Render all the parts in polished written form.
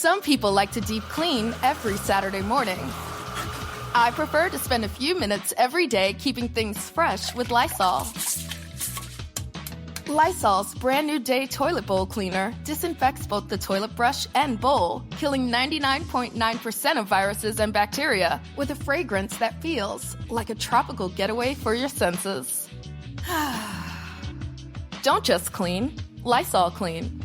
Some people like to deep clean every Saturday morning. I prefer to spend a few minutes every day keeping things fresh with Lysol. Lysol's brand new day toilet bowl cleaner disinfects both the toilet brush and bowl, killing 99.9% of viruses and bacteria with a fragrance that feels like a tropical getaway for your senses. Don't just clean, Lysol clean.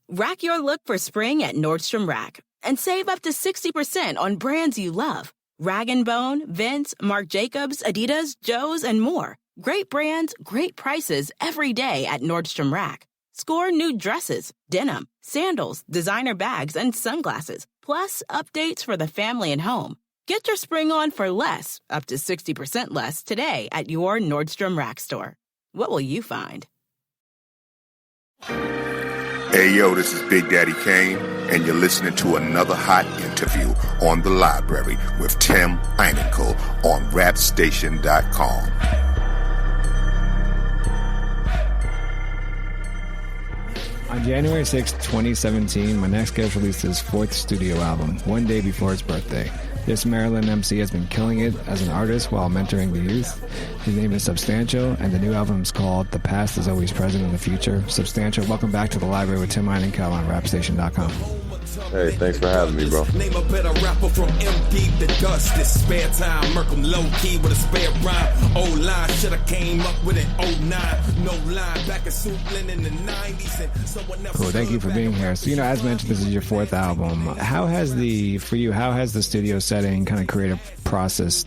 Rack your look for spring at Nordstrom Rack and save up to 60% on brands you love. Rag & Bone, Vince, Marc Jacobs, Adidas, Joe's, and more. Great brands, great prices every day at Nordstrom Rack. Score new dresses, denim, sandals, designer bags, and sunglasses, plus updates for the family and home. Get your spring on for less, up to 60% less, today at your Nordstrom Rack store. What will you find? Hey, yo, this is Big Daddy Kane, and you're listening to another hot interview on The Library with Tim Einenkel on rapstation.com. On January 6, 2017, my next guest released his fourth studio album, one day before his birthday. This Maryland MC has been killing it as an artist while mentoring the youth. His name is Substantial, and the new album is called The Past is Always Present in the Future. Substantial, welcome back to The Library with Tim Einenkel on rapstation.com. Hey, thanks for having me, bro. Name a better rapper from MP to Dust. This spare time, Merkham low key with a spare rhyme. Old line, shoulda came up with it. 09, no line, back in Suitland in the 90s. And someone else. Cool, thank you for being here. So, as mentioned, this is your fourth album. How has the studio setting kind of creative process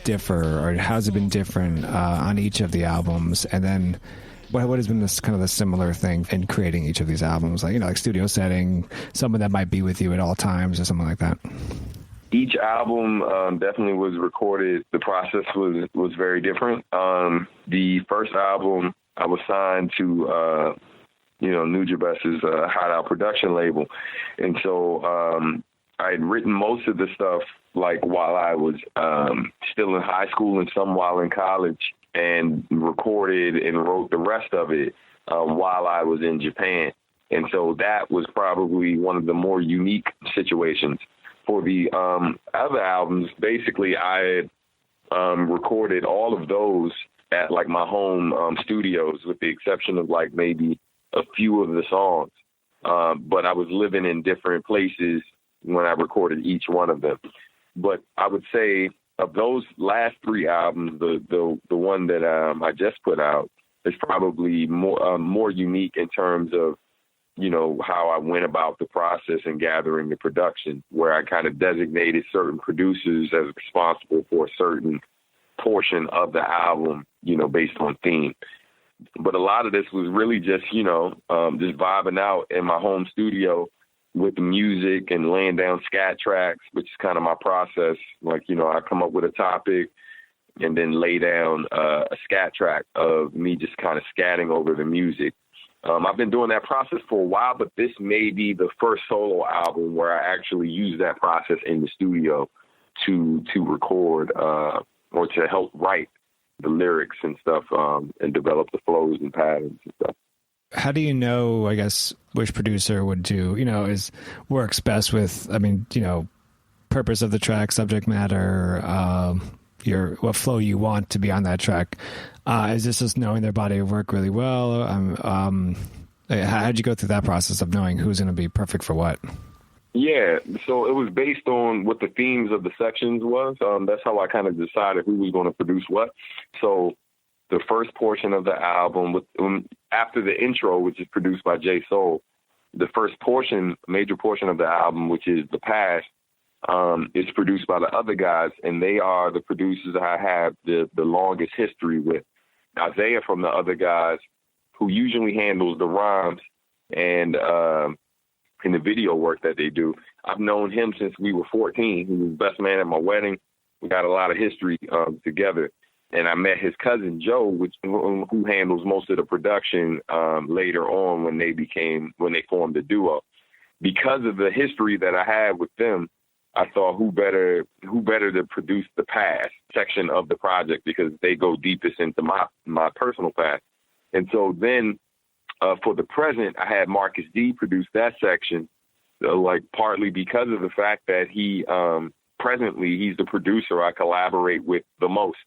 differ, or how's it been different on each of the albums? And then what has been this kind of the similar thing in creating each of these albums? Like studio setting, someone that might be with you at all times or something like that. Each album definitely was recorded. The process was very different. The first album, I was signed to, Nujabes' Hideout production label. And so I had written most of the stuff while I was still in high school and some while in college, and recorded and wrote the rest of it while I was in Japan. And so that was probably one of the more unique situations. For the other albums, basically I had recorded all of those at my home studios, with the exception of maybe a few of the songs. But I was living in different places when I recorded each one of them. But I would say of those last three albums, the one that I just put out is probably more unique in terms of, how I went about the process and gathering the production, where I kind of designated certain producers as responsible for a certain portion of the album, based on theme. But a lot of this was really just, just vibing out in my home studio with the music and laying down scat tracks, which is kind of my process. I come up with a topic and then lay down a scat track of me just kind of scatting over the music. I've been doing that process for a while, but this may be the first solo album where I actually use that process in the studio to record or to help write the lyrics and stuff and develop the flows and patterns and stuff. How do you know, I guess, which producer would do, works best with, purpose of the track, subject matter, what flow you want to be on that track? Is this just knowing their body of work really well? How'd you go through that process of knowing who's going to be perfect for what? Yeah, so it was based on what the themes of the sections was. That's how I kind of decided who was going to produce what. So the first portion of the album, after the intro, which is produced by J Soul, the first portion, major portion of the album, which is The Past, is produced by the other guys, and they are the producers I have the longest history with. Isaiah from the other guys, who usually handles the rhymes and in the video work that they do. I've known him since we were 14. He was best man at my wedding. We got a lot of history together. And I met his cousin Joe, who handles most of the production later on when they formed a duo. Because of the history that I had with them, I thought who better to produce the past section of the project, because they go deepest into my personal past. And so then for the present, I had Marcus D produce that section, like partly because of the fact that he presently he's the producer I collaborate with the most.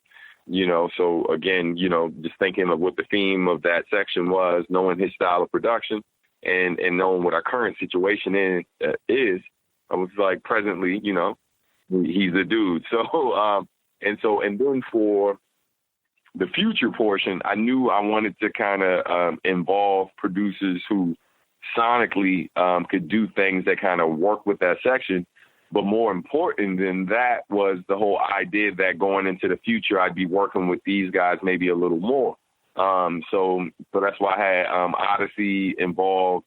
So again, just thinking of what the theme of that section was, knowing his style of production and knowing what our current situation is, I was like, presently, he's the dude. So, and then for the future portion, I knew I wanted to kind of involve producers who sonically could do things that kind of work with that section. But more important than that was the whole idea that going into the future, I'd be working with these guys maybe a little more. So that's why I had Odyssey involved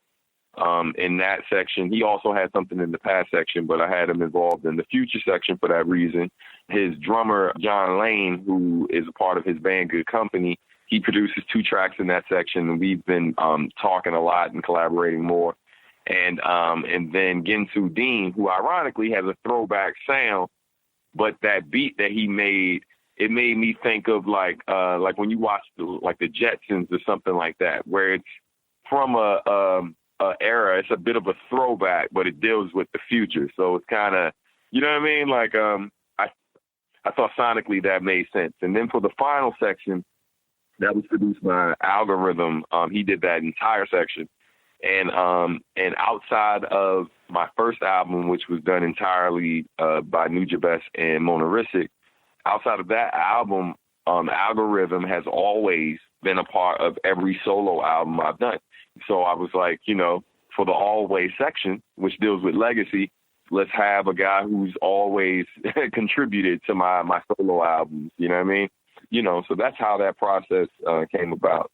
in that section. He also had something in the past section, but I had him involved in the future section for that reason. His drummer, John Lane, who is a part of his band Good Company, he produces 2 tracks in that section, and we've been talking a lot and collaborating more. And then Ginsu Dean, who ironically has a throwback sound, but that beat that he made, it made me think of like when you watch the Jetsons or something like that, where it's from a era, it's a bit of a throwback, but it deals with the future. So it's kind of, you know what I mean? Like I thought sonically that made sense. And then for the final section, that was produced by Algorithm. He did that entire section. And outside of my first album, which was done entirely by Nujabes and Monaristic, outside of that album, Algorithm has always been a part of every solo album I've done. So I was like, for the Always section, which deals with legacy, let's have a guy who's always contributed to my solo albums. You know what I mean? So that's how that process came about.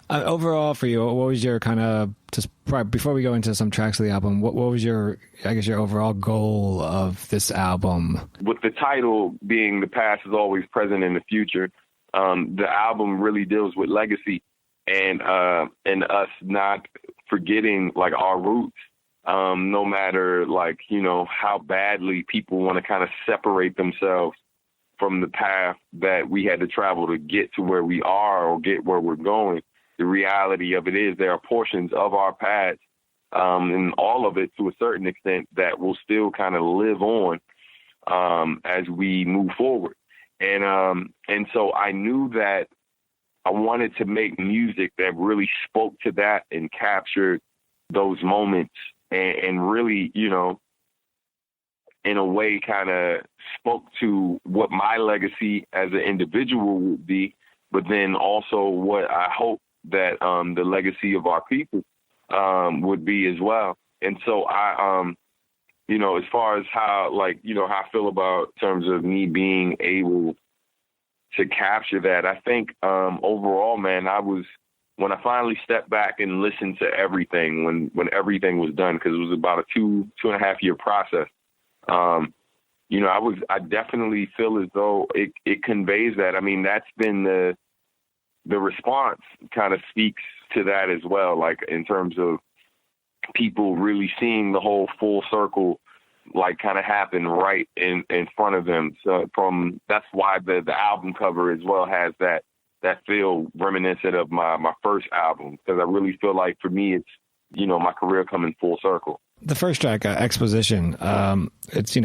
Overall for you, what was your kind of, just before we go into some tracks of the album, what was your overall goal of this album? With the title being The Past is Always Present in the Future, the album really deals with legacy and us not forgetting like our roots, no matter like, how badly people want to kind of separate themselves from the path that we had to travel to get to where we are or get where we're going. The reality of it is there are portions of our past, and all of it to a certain extent, that will still kind of live on as we move forward. And so I knew that I wanted to make music that really spoke to that and captured those moments and really, in a way kind of spoke to what my legacy as an individual would be, but then also what I hope that the legacy of our people would be as well. And so I, as far as how I feel about in terms of me being able to capture that, I think overall, man, when I finally stepped back and listened to everything, when everything was done, because it was about a 2.5 year process, I definitely feel as though it conveys that. I mean, that's been the response kind of speaks to that as well, like in terms of people really seeing the whole full circle, like kind of happen right in front of them. So that's why the album cover as well has that feel reminiscent of my first album, because I really feel like for me, it's, my career coming full circle. The first track, Exposition, it's,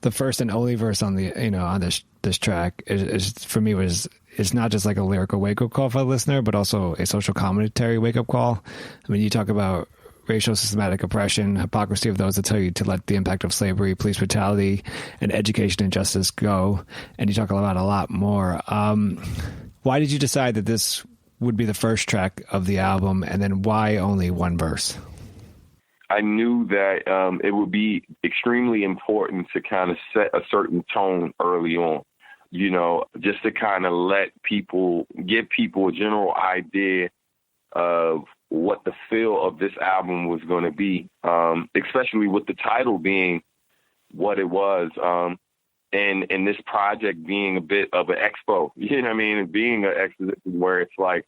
the first and only verse on the, on this track is for me it's not just like a lyrical wake-up call for the listener, but also a social commentary wake-up call. I mean, you talk about racial systematic oppression, hypocrisy of those that tell you to let the impact of slavery, police brutality, and education and justice go. And you talk about a lot more. Why did you decide that this would be the first track of the album, and then why only one verse? I knew that it would be extremely important to kind of set a certain tone early on, just to kind of give people a general idea of what the feel of this album was going to be, especially with the title being what it was, and this project being a bit of an expo, and being an exposition where it's like,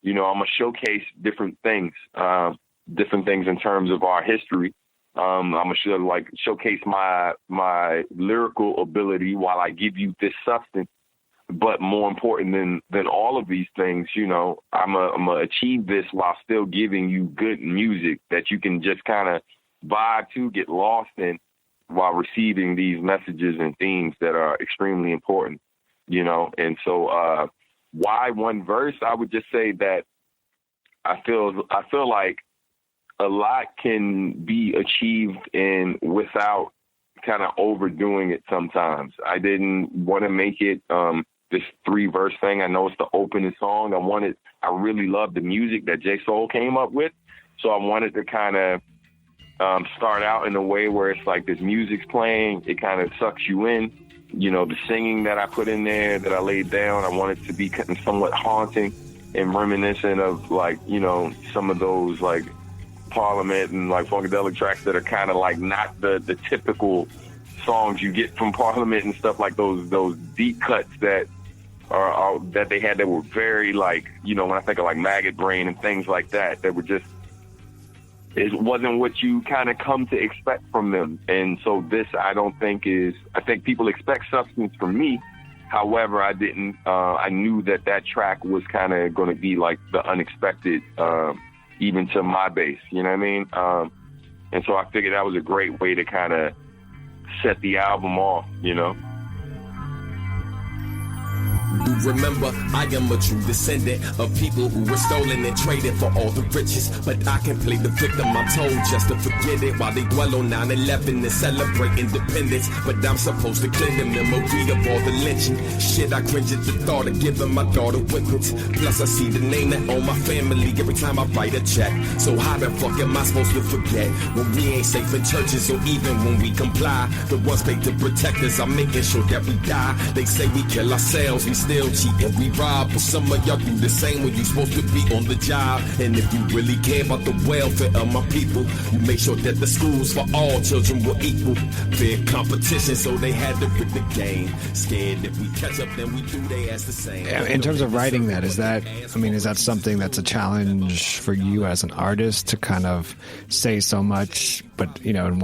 I'm going to showcase different things in terms of our history. I'm going to showcase my lyrical ability while I give you this substance but more important than all of these things, you know, I'm gonna achieve this while still giving you good music that you can just kind of vibe to, get lost in, while receiving these messages and themes that are extremely important, you know. And so why one verse? I would just say that I feel like a lot can be achieved and without kind of overdoing it sometimes. I didn't want to make it this 3-verse thing. I know it's the opening song. I really love the music that J Soul came up with. So I wanted to kind of start out in a way where it's like this music's playing. It kind of sucks you in. You know, the singing that I put in there, that I laid down, I wanted to be somewhat haunting and reminiscent of, like, you know, some of those like Parliament and like Funkadelic tracks that are kind of like not the typical songs you get from Parliament and stuff, like those deep cuts that are that they had that were very, like, you know, when I think of like Maggot Brain and things like that, that were just, it wasn't what you kind of come to expect from them. And so this, I think people expect substance from me. However, I didn't, I knew that track was kind of going to be like the unexpected, even to my base, you know what I mean? And so I figured that was a great way to kind of set the album off, you know? Remember, I am a true descendant of people who were stolen and traded for all the riches. But I can play the victim, I'm told, just to forget it, while they dwell on 9/11 and celebrate independence. But I'm supposed to clean the memory of all the lynching. Shit, I cringe at the thought of giving my daughter whippets. Plus I see the name that on my family every time I write a check. So how the fuck am I supposed to forget when we ain't safe in churches, or even when we comply? The ones paid to protect us are making sure that we die. They say we kill ourselves, we still cheat and we rob, but some of y'all do the same when you supposed to be on the job. And if you really care about the welfare of my people, you make sure that the schools for all children were equal. Fair competition, so they had to pick the game. Scared if we catch up, then we do they ask the same. In terms of writing that, is that something that's a challenge for you as an artist to kind of say so much, but, you know, in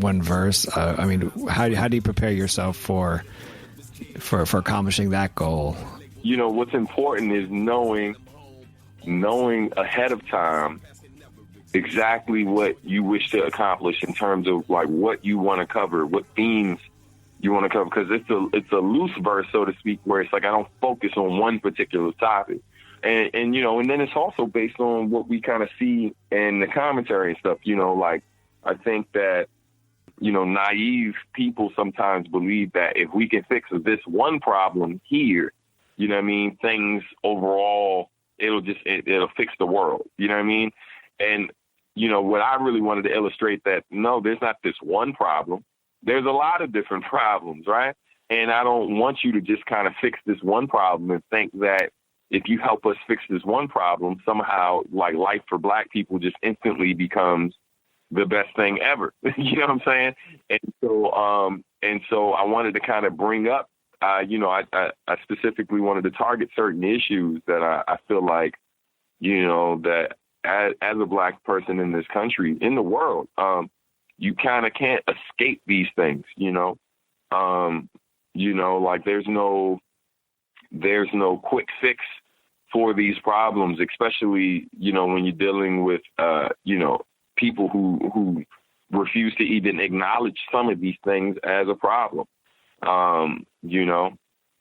one verse? I mean, how do you prepare yourself for accomplishing that goal? You know, what's important is knowing ahead of time exactly what you wish to accomplish in terms of like what you want to cover, what themes you want to cover, because it's a loose verse, so to speak, where it's like I don't focus on one particular topic. And you know, and then it's also based on what we kind of see in the commentary and stuff. You know, like I think that, you know, naive people sometimes believe that if we can fix this one problem here, you know what I mean, things overall, it'll fix the world, you know what I mean? And, you know, what I really wanted to illustrate that, no, there's not this one problem. There's a lot of different problems, right? And I don't want you to just kind of fix this one problem and think that if you help us fix this one problem, somehow like life for Black people just instantly becomes the best thing ever. You know what I'm saying? And so I wanted to kind of bring up, you know, I specifically wanted to target certain issues that I feel like, you know, that as a Black person in this country, in the world, you kind of can't escape these things, you know? You know, like there's no quick fix for these problems, especially, you know, when you're dealing with, you know, people who refuse to even acknowledge some of these things as a problem, you know?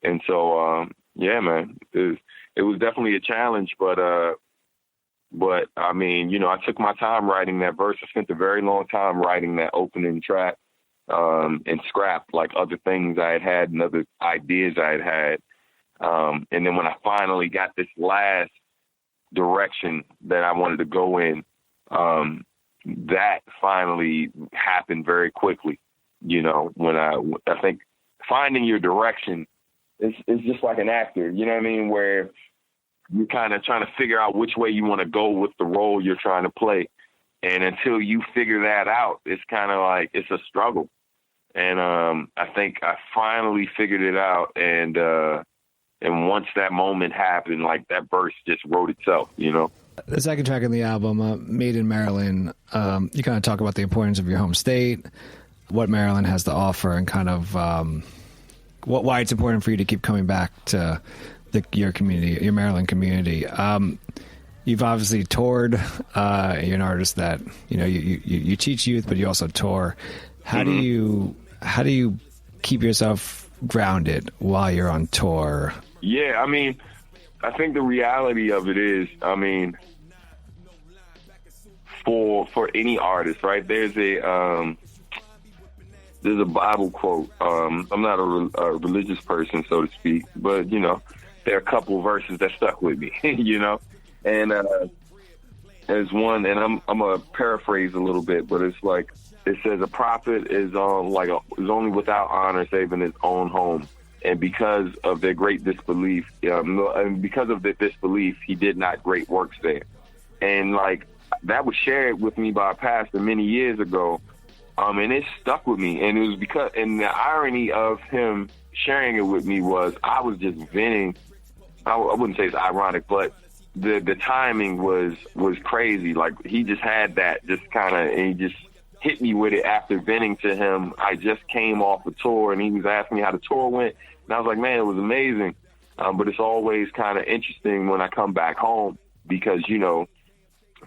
And so, yeah, man, it was definitely a challenge, but I mean, you know, I took my time writing that verse. I spent a very long time writing that opening track, and scrapped like other things I had and other ideas I had. And then when I finally got this last direction that I wanted to go in, that finally happened very quickly. You know, when I think finding your direction is just like an actor, you know what I mean? Where you're kind of trying to figure out which way you want to go with the role you're trying to play. And until you figure that out, it's kind of like, it's a struggle. And I think I finally figured it out. And once that moment happened, like that verse just wrote itself, you know? The second track in the album, Made in Maryland, you kind of talk about the importance of your home state, what Maryland has to offer, and kind of why it's important for you to keep coming back to your community, your Maryland community. You've obviously toured. You're an artist that you teach youth, but you also tour. How do you keep yourself grounded while you're on tour? Yeah, I mean, I think the reality of it is, I mean, for any artist, right? There's a Bible quote. I'm not a religious person, so to speak, but there are a couple verses that stuck with me, and there's one, and I'm gonna paraphrase a little bit, but it's like it says, a prophet is only without honor save in his own home, and because of their great disbelief, and because of their disbelief, he did not great works there, and like that was shared with me by a pastor many years ago. And it stuck with me, and it was because, and the irony of him sharing it with me was I was just venting. I wouldn't say it's ironic, but the timing was crazy. Like he just had that just kind of, and he just hit me with it after venting to him. I just came off a tour, and he was asking me how the tour went, and I was like, man, it was amazing. But it's always kind of interesting when I come back home because,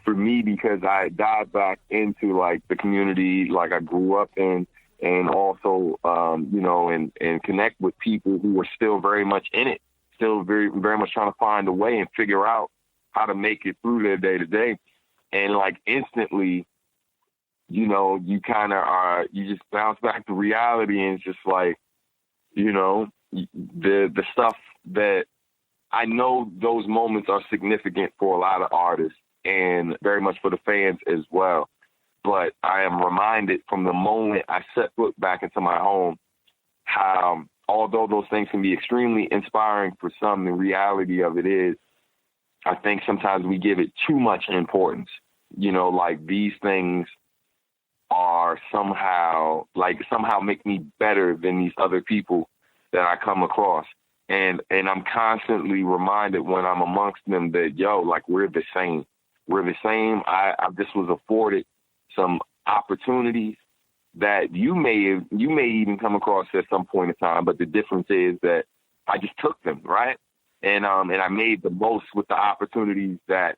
for me, because I dive back into like the community, like I grew up in, and also, and connect with people who are still very much in it, still very, very much trying to find a way and figure out how to make it through their day to day. And like instantly, you kind of you just bounce back to reality, and it's just like, the stuff that I know those moments are significant for a lot of artists, and very much for the fans as well. But I am reminded from the moment I set foot back into my home, how although those things can be extremely inspiring for some, the reality of it is, I think sometimes we give it too much importance. Like these things are somehow make me better than these other people that I come across. And I'm constantly reminded when I'm amongst them that, like we're the same. We're the same. I just was afforded some opportunities that you may even come across at some point in time, but the difference is that I just took them, right? And I made the most with the opportunities that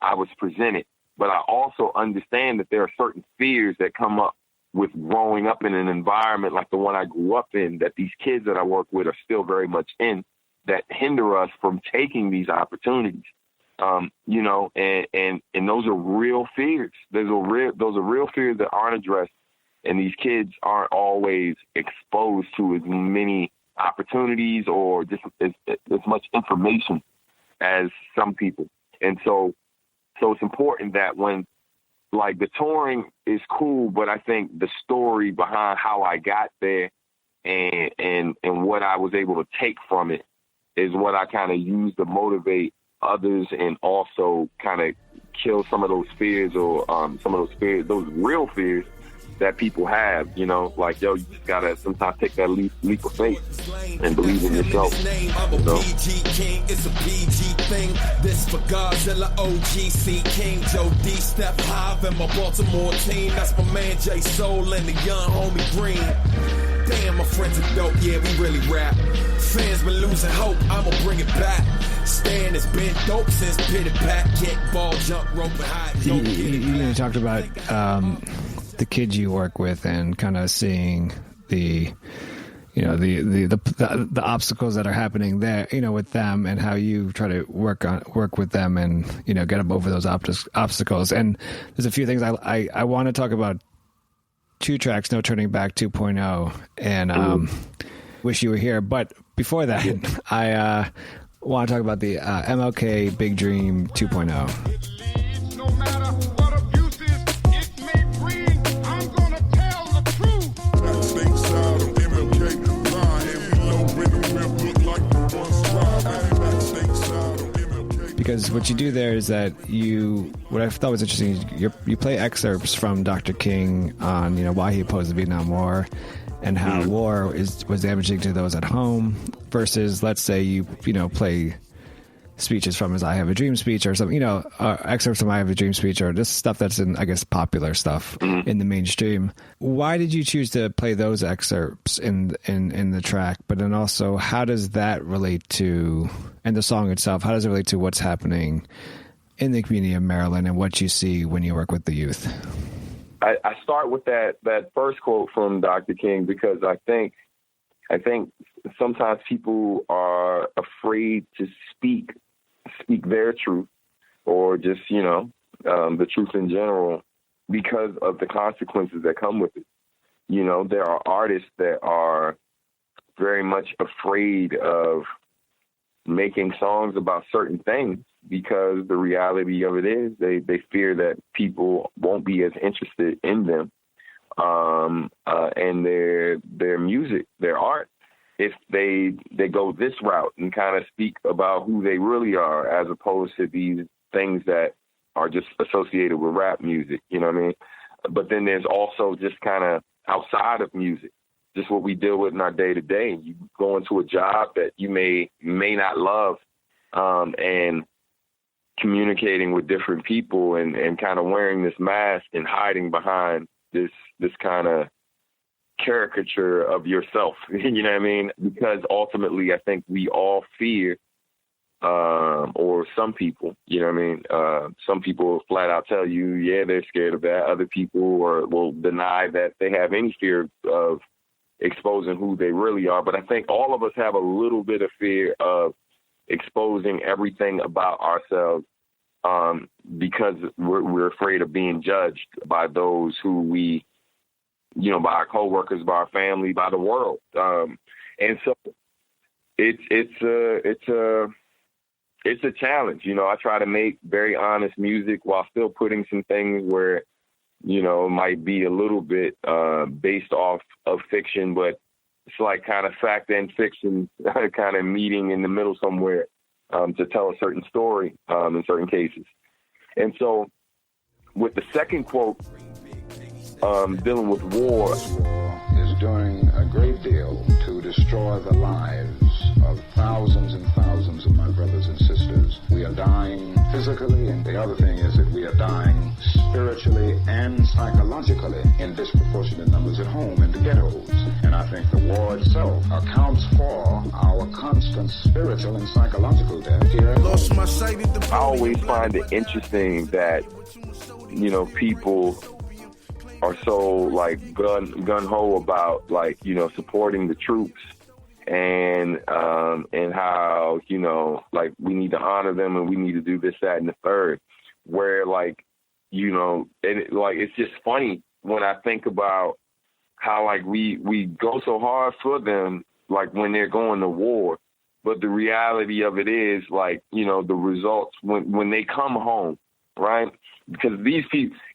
I was presented. But I also understand that there are certain fears that come up with growing up in an environment like the one I grew up in, that these kids that I work with are still very much in, that hinder us from taking these opportunities. And those are real fears. Those are real fears that aren't addressed, and these kids aren't always exposed to as many opportunities or just as much information as some people. And so it's important that when, like, the touring is cool, but I think the story behind how I got there and what I was able to take from it is what I kind of use to motivate others, and also kind of kill some of those fears, or those real fears that people have, like, you just gotta sometimes take that leap of faith and believe in yourself. I'm a PG king, it's a PG thing. This for Godzilla, OGC King, Joe D, Steph Hive, and my Baltimore team. That's my man J Soul and the young homie Green. Damn, my friends are dope, yeah, we really rap. Fans been losing hope, I'ma bring it back. Stan has been dope since Pitty Pat, kick, ball, jump, rope, and high. You talked about the kids you work with, and kind of seeing the obstacles that are happening there, with them, and how you try to work with them and get them over those obstacles. And there's a few things I want to talk about. 2 tracks, No Turning Back 2.0, and Wish You Were Here. But before that, I want to talk about the MLK Big Dream 2.0. Because what you do there is that what I thought was interesting is you play excerpts from Dr. King on, why he opposed the Vietnam War and how war was damaging to those at home, versus, let's say, you play speeches from his I Have a Dream speech or something, excerpts from I Have a Dream speech, or just stuff that's in, I guess, popular stuff in the mainstream. Why did you choose to play those excerpts in the track? But then also, how does that relate to, and the song itself, how does it relate to what's happening in the community of Maryland and what you see when you work with the youth? I start with that first quote from Dr. King because I think sometimes people are afraid to speak their truth or just, the truth in general because of the consequences that come with it. There are artists that are very much afraid of making songs about certain things because the reality of it is they fear that people won't be as interested in them and their music, their art, if they go this route and kind of speak about who they really are as opposed to these things that are just associated with rap music, you know what I mean? But then there's also just kind of outside of music, just what we deal with in our day to day. You go into a job that you may not love, and communicating with different people and kind of wearing this mask and hiding behind this kind of caricature of yourself, you know what I mean? Because ultimately I think we all fear, or some people, you know what I mean? Some people will flat out tell you, yeah, they're scared of that. Other people will deny that they have any fear of exposing who they really are. But I think all of us have a little bit of fear of exposing everything about ourselves, because we're afraid of being judged by those who we, by our coworkers, by our family, by the world. And so it's a challenge. I try to make very honest music while still putting some things where, it might be a little bit based off of fiction, but it's like kind of fact and fiction kind of meeting in the middle somewhere to tell a certain story in certain cases. And so with the second quote, dealing with war, is doing a great deal to destroy the lives of thousands and thousands of my brothers and sisters. We are dying physically, and the other thing is that we are dying spiritually and psychologically in disproportionate numbers at home in the ghettos. And I think the war itself accounts for our constant spiritual and psychological death here at home. I always find it interesting that, people are so like gun-ho about supporting the troops and how, we need to honor them and we need to do this, that, and the third, where it's just funny when I think about how we go so hard for them, when they're going to war. But the reality of it is the results when they come home, right? Because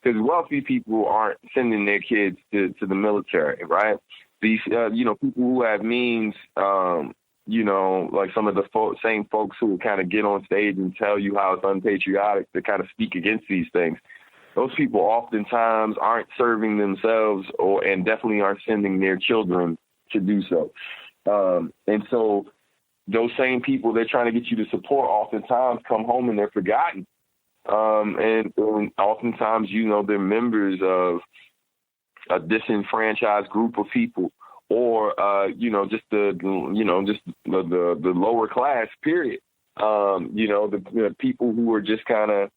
wealthy people aren't sending their kids to the military, right? These, people who have means, some of the same folks who will kind of get on stage and tell you how it's unpatriotic to kind of speak against these things. Those people oftentimes aren't serving themselves and definitely aren't sending their children to do so. And so those same people they're trying to get you to support oftentimes come home and they're forgotten. And oftentimes, they're members of a disenfranchised group of people, or just the lower class. Period. The people who are just kind of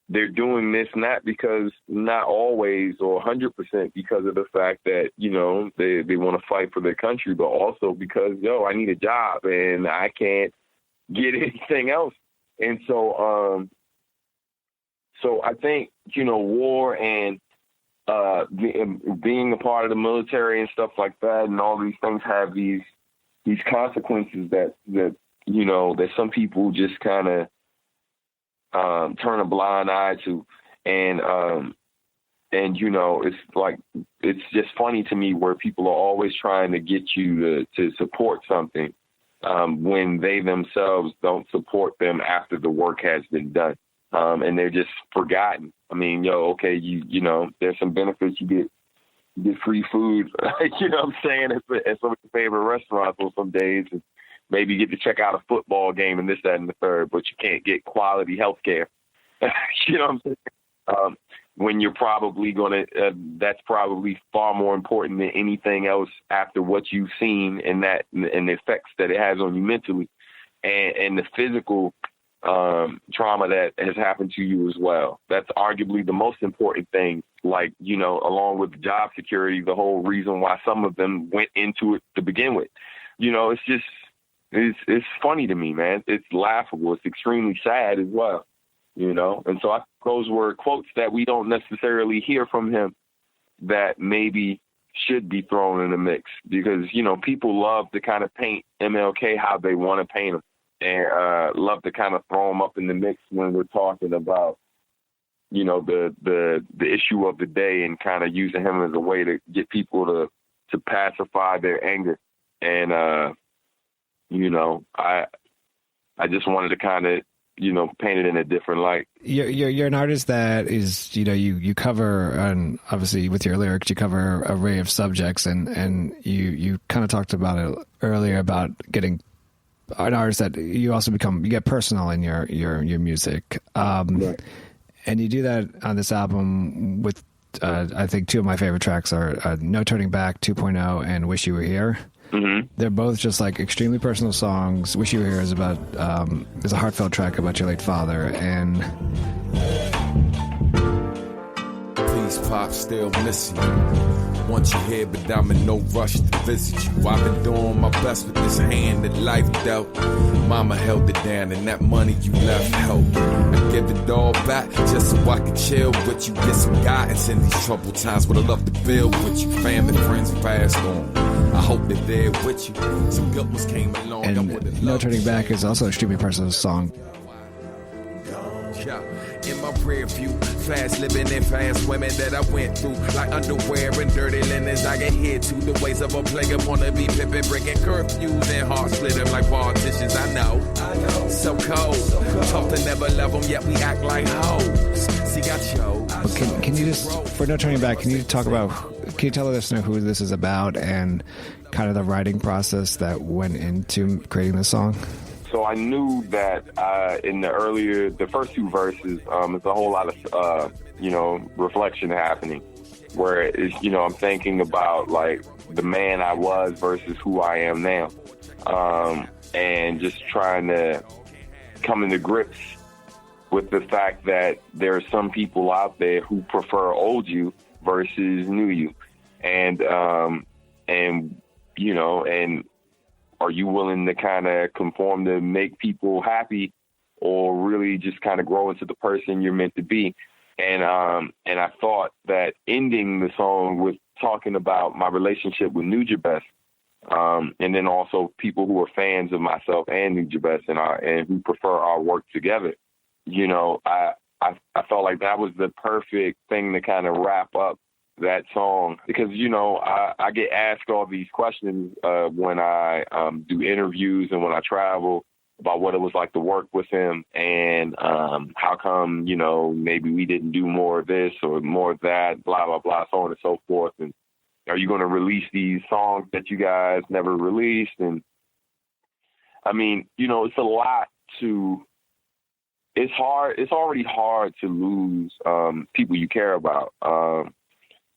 they're doing this not always or 100% because of the fact that they want to fight for their country, but also because I need a job and I can't get anything else. And so I think, war and being a part of the military and stuff like that and all these things have these consequences that some people just kind of turn a blind eye to. And it's just funny to me where people are always trying to get you to support something when they themselves don't support them after the work has been done. And they're just forgotten. I mean, okay, there's some benefits. You get free food, you know what I'm saying, at some of your favorite restaurants on some days. And maybe you get to check out a football game and this, that, and the third, but you can't get quality health care. You know what I'm saying? When you're probably going to, that's probably far more important than anything else after what you've seen and the effects that it has on you mentally and the physical trauma that has happened to you as well. That's arguably the most important thing. Like, you know, along with job security, the whole reason why some of them went into it to begin with. You know, it's just, it's funny to me, man. It's laughable. It's extremely sad as well, you know? And so those were quotes that we don't necessarily hear from him that maybe should be thrown in the mix because, you know, people love to kind of paint MLK how they want to paint him and love to kind of throw him up in the mix when we're talking about, you know, the issue of the day and kind of using him as a way to get people to pacify their anger. And, you know, I just wanted to kind of, you know, paint it in a different light. You're an artist that is, you know, you cover, and obviously with your lyrics, you cover an array of subjects, and you kind of talked about it earlier about getting an artist that you also you get personal in your music. Right. And you do that on this album with, I think two of my favorite tracks are No Turning Back 2.0 and Wish You Were Here. Mm-hmm. They're both just like extremely personal songs. Wish You Were Here is about is a heartfelt track about your late father, and please, Pop, still miss you. Want you here, but I'm in no rush to visit you. I've been doing my best with this hand that life dealt. Mama held it down, and that money you left helped. I give it all back just so I can chill with you, get some guidance in these troubled times. Would I love to build with you, family, friends passed on. I hope they're there with you. Some good ones came along. And No Turning Back is also an extremely personal song. In my rear view, fast living and fast women that I went through, like underwear and dirty linens. I get hit to the ways of a player, wanna be pimping, breaking curfews and heart splitting like politicians. I know, so cold. Tough to never love them, yet we act like hoes. See, got chose. Can you just, for No Turning Back, can you tell the listener who this is about and kind of the writing process that went into creating this song? So I knew that in the first two verses, there's a whole lot of, you know, reflection happening where it's, you know, I'm thinking about like the man I was versus who I am now. And just trying to come into grips with the fact that there are some people out there who prefer old you versus new you. And you know, and are you willing to kind of conform to make people happy or really just kind of grow into the person you're meant to be? And I thought that ending the song with talking about my relationship with Nujabes, and then also people who are fans of myself and Nujabes and who prefer our work together, you know, I felt like that was the perfect thing to kind of wrap up that song, because, you know, I get asked all these questions when I do interviews and when I travel about what it was like to work with him and how come, you know, maybe we didn't do more of this or more of that, blah, blah, blah, so on and so forth. And are you going to release these songs that you guys never released? And I mean, you know, it's a lot it's hard. It's already hard to lose people you care about.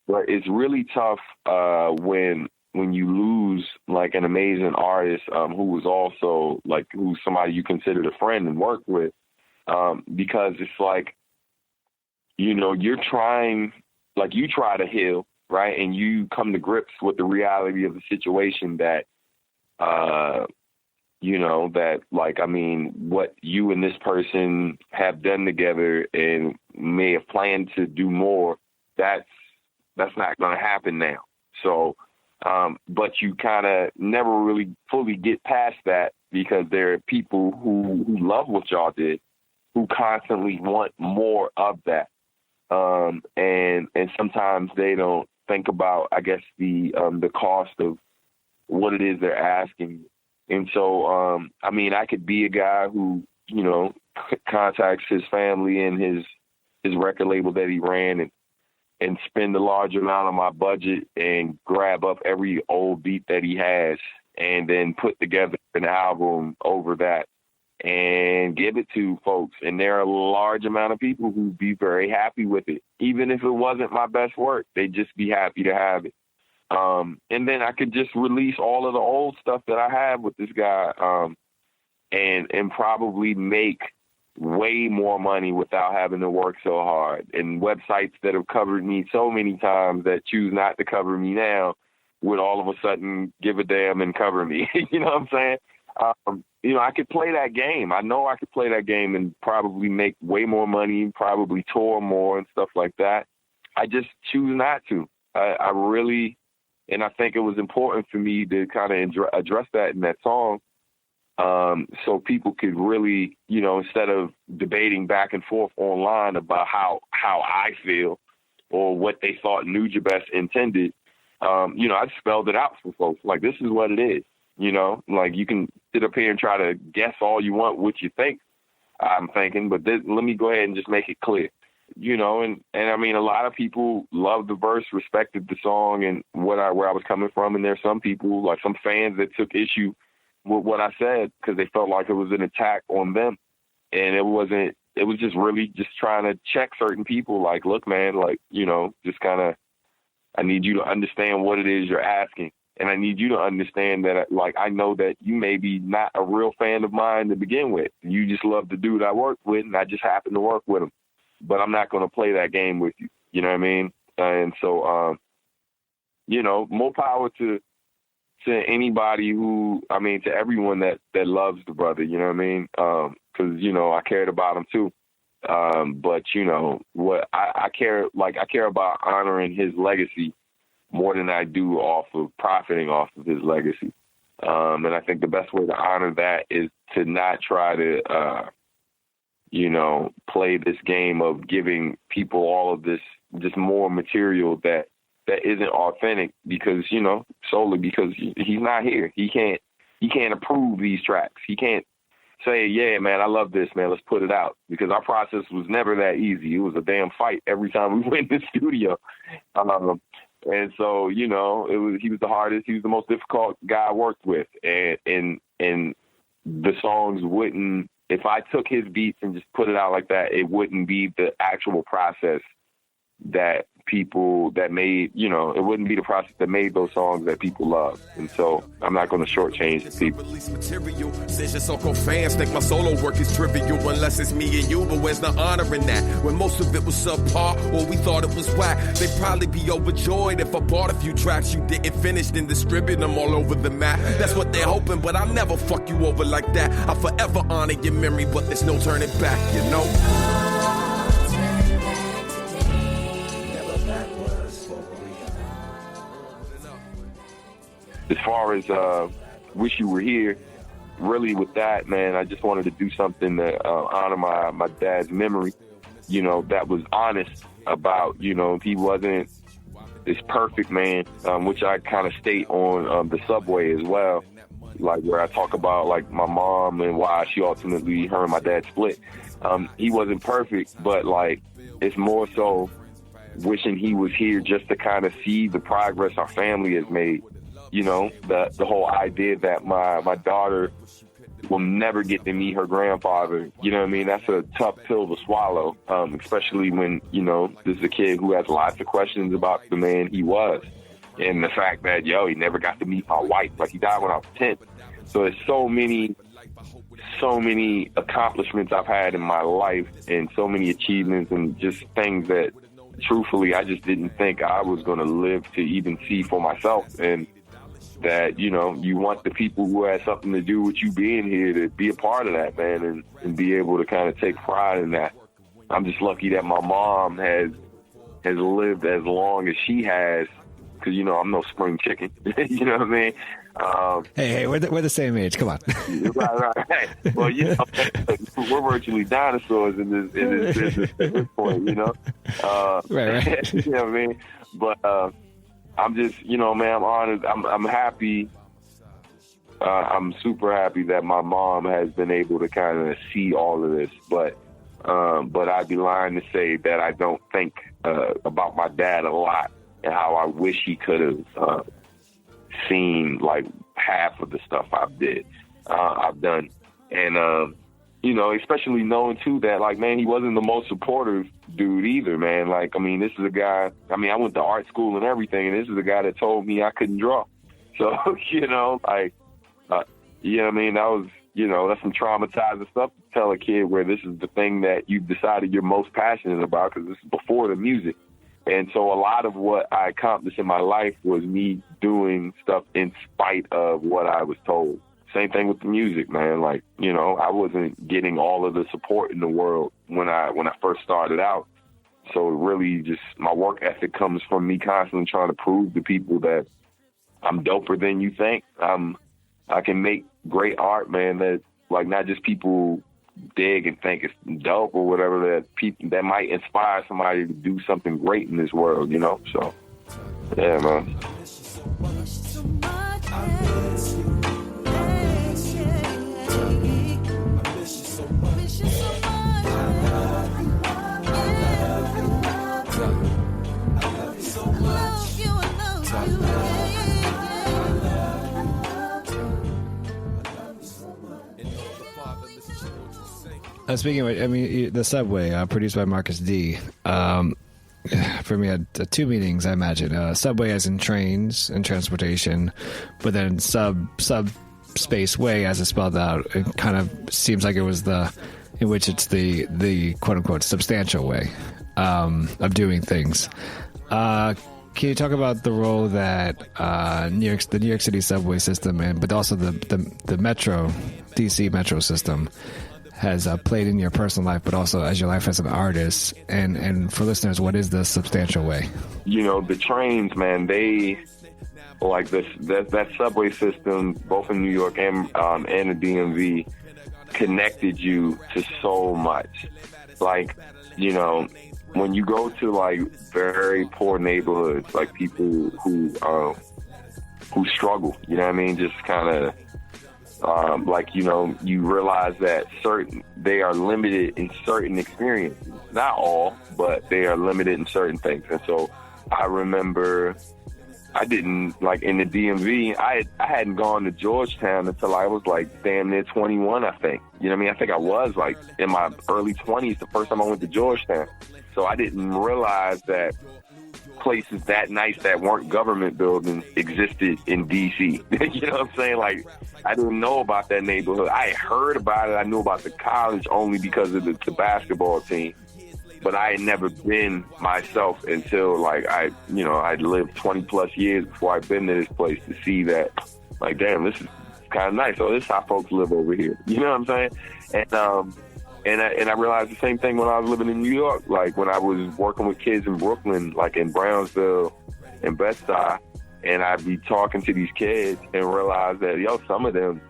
But it's really tough when you lose like an amazing artist who was also like who's somebody you considered a friend and work with, because it's like, you know, you try to heal, right? And you come to grips with the reality of the situation that, you know, that like, I mean, what you and this person have done together and may have planned to do more, that's not going to happen now. So, but you kind of never really fully get past that because there are people who love what y'all did, who constantly want more of that. And sometimes they don't think about, I guess, the cost of what it is they're asking. And so, I mean, I could be a guy who, you know, contacts his family and his record label that he ran and spend a large amount of my budget and grab up every old beat that he has and then put together an album over that and give it to folks. And there are a large amount of people who'd be very happy with it. Even if it wasn't my best work, they'd just be happy to have it. And then I could just release all of the old stuff that I have with this guy, and probably make way more money without having to work so hard. And websites that have covered me so many times that choose not to cover me now would all of a sudden give a damn and cover me. You know what I'm saying? I could play that game. I know I could play that game and probably make way more money, probably tour more and stuff like that. I just choose not to. I really, and I think it was important for me to kind of address that in that song, so people could really, instead of debating back and forth online about how I feel or what they thought Nujabes intended, I spelled it out for folks. Like, this is what it is. Like, you can sit up here and try to guess all you want what you think I'm thinking, but let me go ahead and just make it clear. And I mean, a lot of people loved the verse, respected the song and where I was coming from. And there's some people, like some fans, that took issue with what I said because they felt like it was an attack on them. And it wasn't. It was just really just trying to check certain people. Like, look, man, like, just kind of, I need you to understand what it is you're asking. And I need you to understand that, like, I know that you may be not a real fan of mine to begin with. You just love the dude I work with, and I just happen to work with him. But I'm not going to play that game with you. You know what I mean? And so, more power to anybody who, to everyone that loves the brother, you know what I mean? Because, I cared about him too. But, what I care about honoring his legacy more than I do off of profiting off of his legacy. And I think the best way to honor that is to not try to, play this game of giving people all of this, just more material that isn't authentic because, solely because he's not here. He can't approve these tracks. He can't say, yeah, man, I love this, man, let's put it out. Because our process was never that easy. It was a damn fight every time we went in the studio. And so, he was the hardest, he was the most difficult guy I worked with. And the songs wouldn't, if I took his beats and just put it out like that, it wouldn't be the actual process that people that made, it wouldn't be the process that made those songs that people love. And so I'm not going to shortchange the people. Since your so-called fans think my solo work is trivial unless it's me and you, but where's the honor in that? When most of it was subpar or we thought it was whack, they'd probably be overjoyed if I bought a few tracks you didn't finish and distribute them all over the map. That's what they're hoping, but I'll never fuck you over like that. I'll forever honor your memory, but there's no turning back, As far as Wish You Were Here, really with that, man, I just wanted to do something to honor my dad's memory, that was honest about, he wasn't this perfect man, which I kind of state on the Subway as well, like where I talk about like my mom and why she ultimately, her and my dad split. He wasn't perfect, but like it's more so wishing he was here just to kind of see the progress our family has made. The whole idea that my daughter will never get to meet her grandfather, you know what I mean? That's a tough pill to swallow, especially when, this is a kid who has lots of questions about the man he was. And the fact that, he never got to meet my wife, like he died when I was 10. So there's so many accomplishments I've had in my life and so many achievements and just things that, truthfully, I just didn't think I was going to live to even see for myself. And that, you want the people who had something to do with you being here to be a part of that, man, and be able to kind of take pride in that. I'm just lucky that my mom has lived as long as she has, because, I'm no spring chicken. You know what I mean? Hey, we're the same age. Come on. Right. Well, we're virtually dinosaurs in this business at this point, Right. You know what I mean? But I'm just, man, I'm honored. I'm happy. I'm super happy that my mom has been able to kind of see all of this. But I'd be lying to say that I don't think about my dad a lot and how I wish he could have seen like half of the stuff I did. I've done. And, you know, especially knowing, too, that, like, man, he wasn't the most supportive dude either, man. Like, I mean, this is a guy, I mean, I went to art school and everything, and this is a guy that told me I couldn't draw. So, you know, like, you know what I mean? That was, you know, that's some traumatizing stuff to tell a kid where this is the thing that you've decided you're most passionate about, because this is before the music. And so a lot of what I accomplished in my life was me doing stuff in spite of what I was told. Same thing with the music, man. Like, you know, I wasn't getting all of the support in the world when I first started out. So really just my work ethic comes from me constantly trying to prove to people that I'm doper than you think. I can make great art, man, that like not just people dig and think it's dope or whatever, that people that might inspire somebody to do something great in this world, you know? So, yeah, man. Speaking of, I mean, the Subway, produced by Marcus D. For me, had two meanings, I imagine. Subway as in trains and transportation, but then subspace way as it's spelled out. It kind of seems like it was in which it's the quote unquote substantial way of doing things. Can you talk about the role that the New York City subway system, but also the Metro, DC Metro system, has played in your personal life, but also as your life as an artist? And for listeners, what is the substantial way? You know, the trains, man, they like that subway system, both in New York and the DMV, connected you to so much. Like, you know, when you go to like very poor neighborhoods, like people who struggle, you know what I mean, just kind of. Like, you know, you realize that they are limited in certain experiences. Not all, but they are limited in certain things. And so I remember I didn't, like, in the DMV, I hadn't gone to Georgetown until I was, like, damn near 21, I think. You know what I mean? I think I was, like, in my early 20s the first time I went to Georgetown. So I didn't realize that places that nice that weren't government buildings existed in D.C. You know what I'm saying? Like, I didn't know about that neighborhood. I heard about it. I knew about the college only because of the basketball team. But I had never been myself until, like, I'd lived 20 plus years before I'd been to this place to see that, like, damn, this is kind of nice. Oh, this is how folks live over here. You know what I'm saying? And I realized the same thing when I was living in New York. Like, when I was working with kids in Brooklyn, like in Brownsville and Bed-Stuy, and I'd be talking to these kids and realize that, some of them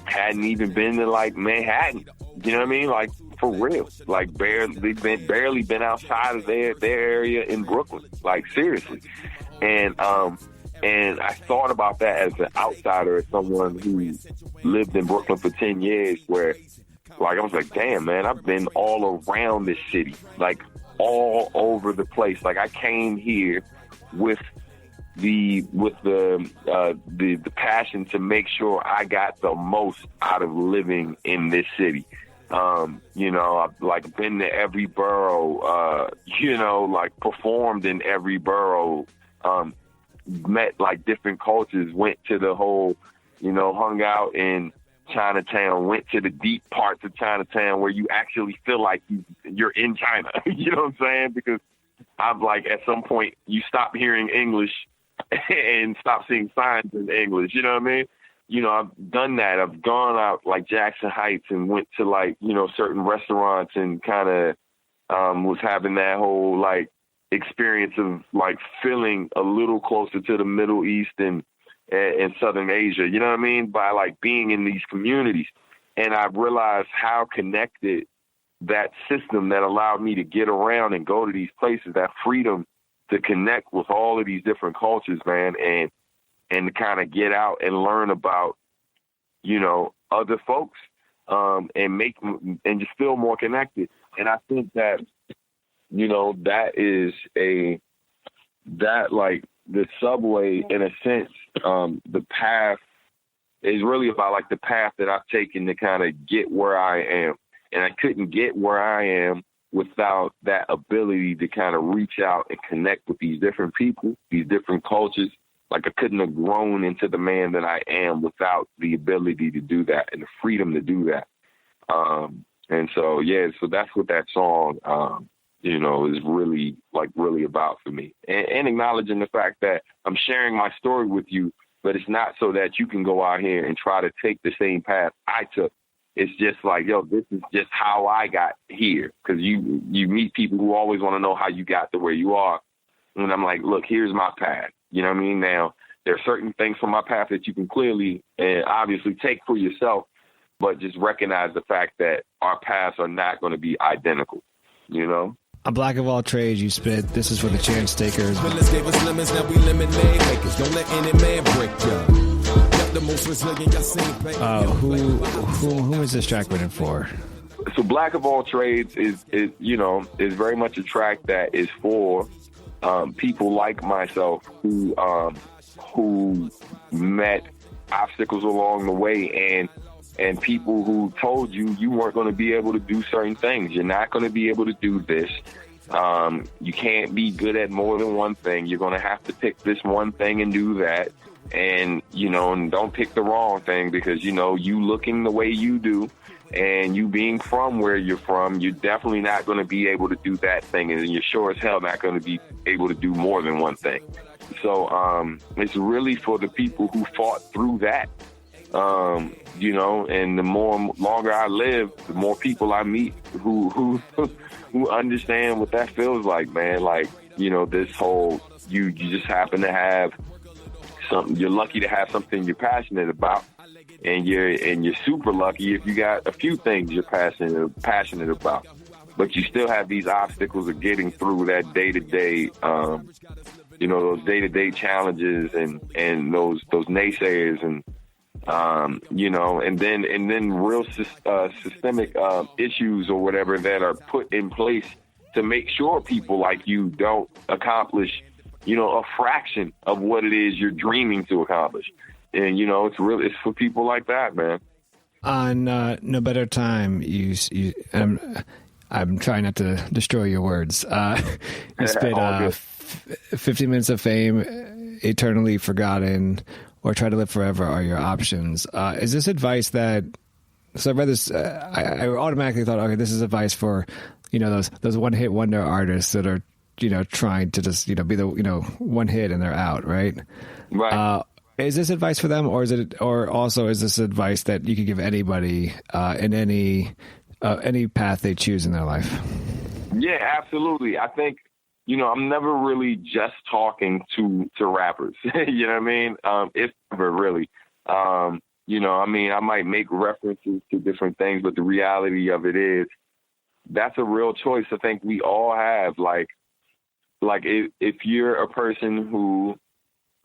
hadn't even been to, like, Manhattan. You know what I mean? Like, for real. Like, barely been outside of their area in Brooklyn. Like, seriously. And I thought about that as an outsider, as someone who lived in Brooklyn for 10 years, where, like, I was like, damn, man, I've been all around this city, like, all over the place. Like, I came here with the passion to make sure I got the most out of living in this city. You know, I've, like, been to every borough, you know, like, performed in every borough, met, like, different cultures, went to the whole, you know, hung out in Chinatown, went to the deep parts of Chinatown where you actually feel like you're in China. You know what I'm saying? Because I'm like, at some point, you stop hearing English and stop seeing signs in English. You know what I mean? You know, I've done that. I've gone out like Jackson Heights and went to, like, you know, certain restaurants and kind of was having that whole, like, experience of, like, feeling a little closer to the Middle East and Southern Asia, you know what I mean? By, like, being in these communities. And I realized how connected that system that allowed me to get around and go to these places, that freedom to connect with all of these different cultures, man, and to kind of get out and learn about, you know, other folks, and just feel more connected. And I think that, you know, like, the subway, in a sense, the path It's really about like the path that I've taken to kind of get where I am. And I couldn't get where I am without that ability to kind of reach out and connect with these different people, these different cultures. Like I couldn't have grown into the man that I am without the ability to do that and the freedom to do that. And so, yeah, so that's what that song, is really about for me. And acknowledging the fact that I'm sharing my story with you, but it's not so that you can go out here and try to take the same path I took. It's just like, yo, this is just how I got here. Because you meet people who always want to know how you got to where you are. And I'm like, look, here's my path. You know what I mean? Now, there are certain things from my path that you can clearly and obviously take for yourself, but just recognize the fact that our paths are not going to be identical, you know? A Black of All Trades, you spit, this is for the chance takers. Gave us lemons, now we lemonade makers. Don't let any man break you. Who is this track written for? So Black of All Trades is very much a track that is for people like myself who met obstacles along the way and people who told you weren't going to be able to do certain things. You're not going to be able to do this. You can't be good at more than one thing. You're going to have to pick this one thing and do that. And, and don't pick the wrong thing because, you looking the way you do and you being from where you're from, you're definitely not going to be able to do that thing. And you're sure as hell not going to be able to do more than one thing. So it's really for the people who fought through that, and the longer I live, the more people I meet who understand what that feels like, man. Like, this whole, you just happen to have something, you're lucky to have something you're passionate about, and you're super lucky if you got a few things you're passionate about, but you still have these obstacles of getting through that day-to-day, those day-to-day challenges and those naysayers and and then real systemic issues or whatever that are put in place to make sure people like you don't accomplish a fraction of what it is you're dreaming to accomplish. And, it's for people like that, man. On No Better Time, I'm trying not to destroy your words. You spit 50 minutes of fame, eternally forgotten, or try to live forever are your options. Is this advice that, so I read this, I automatically thought, okay, this is advice for, those one-hit wonder artists that are, trying to just, be the, one hit and they're out, right? Right. Is this advice for them, or is this advice that you could give anybody in any path they choose in their life? Yeah, absolutely. I think, I'm never really just talking to rappers. You know what I mean? If ever really, I might make references to different things, but the reality of it is that's a real choice I think we all have. Like if you're a person who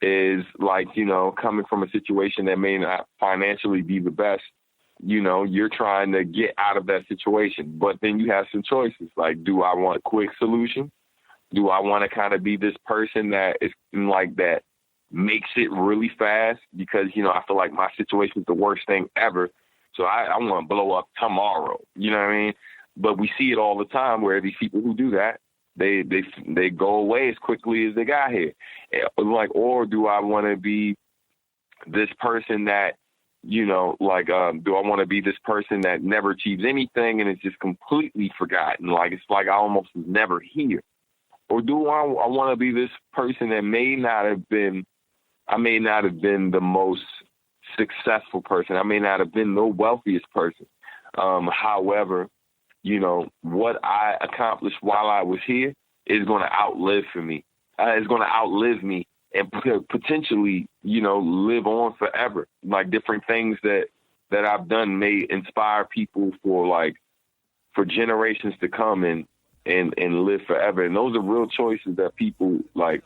is coming from a situation that may not financially be the best, you're trying to get out of that situation. But then you have some choices. Like, do I want quick solutions? Do I want to kind of be this person that is like that makes it really fast? Because, I feel like my situation is the worst thing ever. So I want to blow up tomorrow. You know what I mean? But we see it all the time where these people who do that, they go away as quickly as they got here. Or do I want to be this person that, do I want to be this person that never achieves anything and is just completely forgotten? Like, it's like I almost was never here. Or do I want to be this person that may not have been the most successful person. I may not have been the wealthiest person. However, what I accomplished while I was here is going to outlive me. It's going to outlive me and potentially, live on forever. Like different things that I've done may inspire people for generations to come and live forever. And those are real choices that people like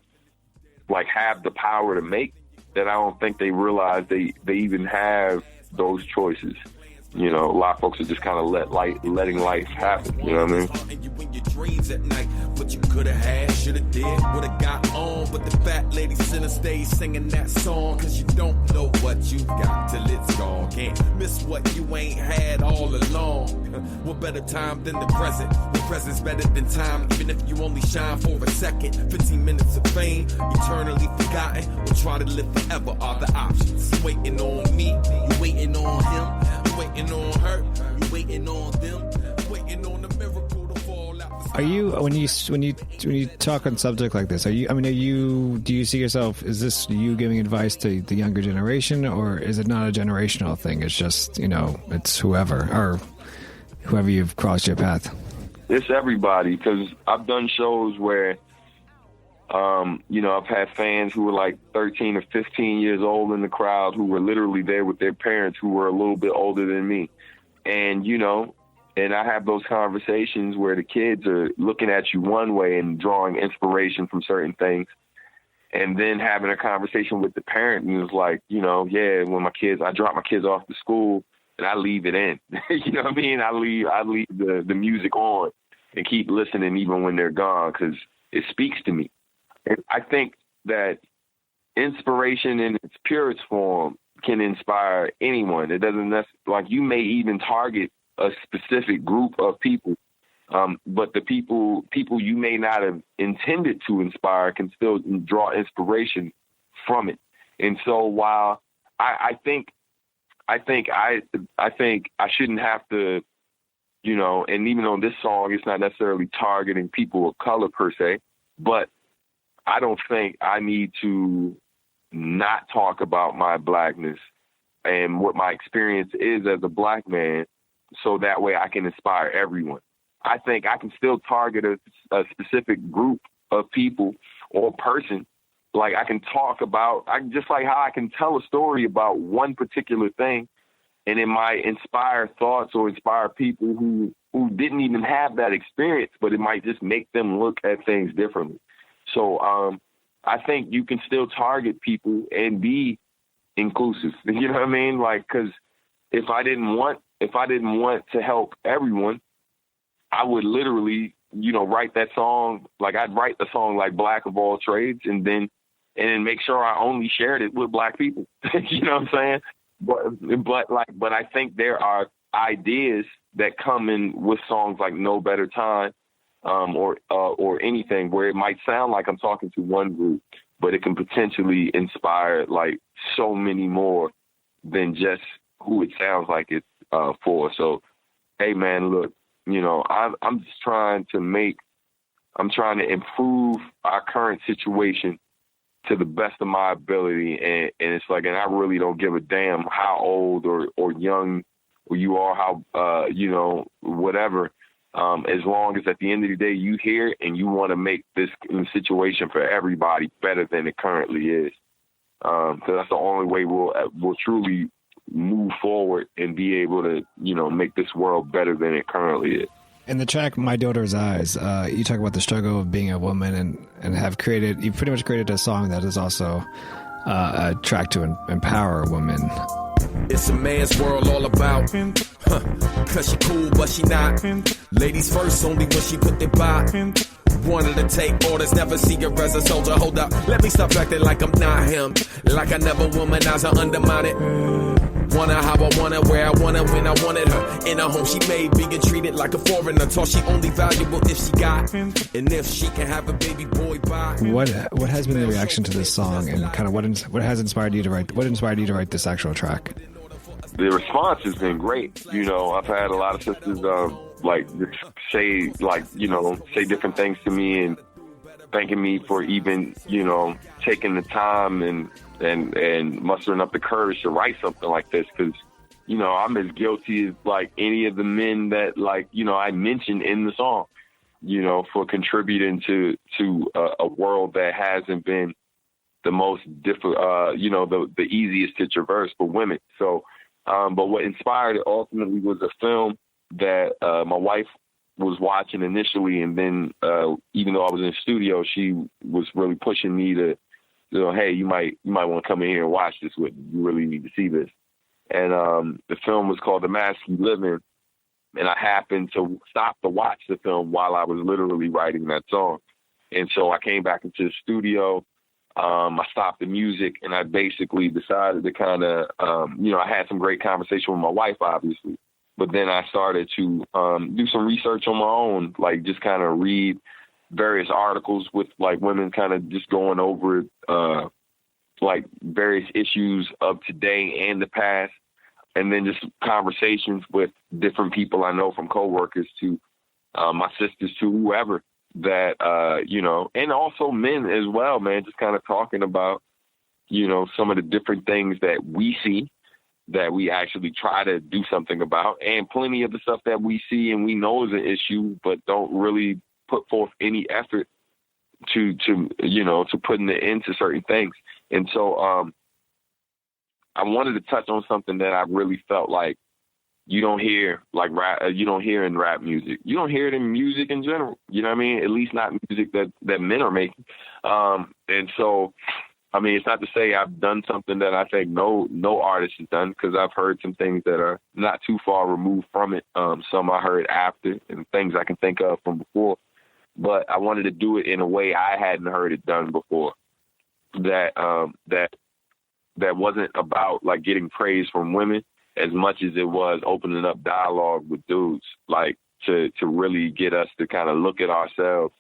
have the power to make, that I don't think they realize they even have those choices. A lot of folks are just kind of letting life happen. You know what I mean? dreams at night. What you could have had, should have did, would have got on. But the fat lady center stage singing that song. Cause you don't know what you got till it's gone. Can't miss what you ain't had all along. What better time than the present? The present's better than time, even if you only shine for a second. 15 minutes of fame, eternally forgotten, or try to live forever are the options. You waiting on me, you waiting on him, you waiting on her, you waiting on them, waiting on the miracle to fall out. Are you, when you talk on subject like this, do you see yourself, is this you giving advice to the younger generation, or is it not a generational thing? It's just, it's whoever you've crossed your path. It's everybody, because I've done shows where, I've had fans who were like 13 or 15 years old in the crowd who were literally there with their parents who were a little bit older than me. And, and I have those conversations where the kids are looking at you one way and drawing inspiration from certain things. And then having a conversation with the parent, and it's like, when I drop my kids off to school and I leave it in, you know what I mean? I leave the music on and keep listening even when they're gone, because it speaks to me. And I think that inspiration in its purest form can inspire anyone. It doesn't necessarily, you may even target a specific group of people, but the people you may not have intended to inspire can still draw inspiration from it. And so while I think I shouldn't have to, and even on this song, it's not necessarily targeting people of color per se, but I don't think I need to not talk about my blackness and what my experience is as a black man, so that way I can inspire everyone. I think I can still target a specific group of people or person. Like I can talk about, just like how I can tell a story about one particular thing, and it might inspire thoughts or inspire people who didn't even have that experience, but it might just make them look at things differently. So I think you can still target people and be inclusive. You know what I mean? Because if I didn't want to help everyone, I would literally, write that song. Like I'd write the song like Black of All Trades, and then make sure I only shared it with black people. You know what I'm saying? But I think there are ideas that come in with songs like No Better Time, or anything where it might sound like I'm talking to one group, but it can potentially inspire like so many more than just who it sounds like it's for. So, hey man, look, I'm just trying to improve our current situation to the best of my ability. And it's like, and I really don't give a damn how old or young you are, how, whatever. As long as at the end of the day you hear it and you want to make this situation for everybody better than it currently is. So that's the only way we'll truly move forward and be able to, make this world better than it currently is. In the track My Daughter's Eyes, you talk about the struggle of being a woman and you've pretty much created a song that is also a track to empower women. It's a man's world all about, cause she cool but she not. Ladies first only when she put their by. Wanted to take orders, never see her as a soldier. Hold up, let me stop acting like I'm not him. Like I never womanize or undermine it. Wanna how I wanna, where I wanna, when I wanted her. In a home she made, being treated like a foreigner. Taught she only valuable if she got, and if she can have a baby boy by. What has been the reaction to this song, and kind of what has inspired you to write? What inspired you to write this actual track? The response has been great. I've had a lot of sisters say different things to me and thanking me for even taking the time and mustering up the courage to write something like this, because I'm as guilty as like any of the men that I mentioned in the song, for contributing to a world that hasn't been the most difficult, the easiest to traverse for women. So, but what inspired it ultimately was a film that my wife was watching initially, and then even though I was in the studio, she was really pushing me to, hey, you might want to come in here and watch this with me. You really need to see this. And the film was called The Mask You Live In, and I happened to stop to watch the film while I was literally writing that song. And so I came back into the studio. I stopped the music, and I basically decided to kind of, I had some great conversation with my wife, obviously, but then I started to do some research on my own, like just kind of read various articles with like women kind of just going over like various issues of today and the past, and then just conversations with different people I know, from coworkers to my sisters to whoever, that, and also men as well, man, just kind of talking about, some of the different things that we see that we actually try to do something about, and plenty of the stuff that we see and we know is an issue, but don't really put forth any effort to putting it into certain things. And so I wanted to touch on something that I really felt like you don't hear, like rap, you don't hear in rap music. You don't hear it in music in general. You know what I mean? At least not music that men are making. And so, I mean, it's not to say I've done something that I think no artist has done, because I've heard some things that are not too far removed from it. Some I heard after, and things I can think of from before. But I wanted to do it in a way I hadn't heard it done before. That wasn't about like getting praise from women as much as it was opening up dialogue with dudes, like to really get us to kind of look at ourselves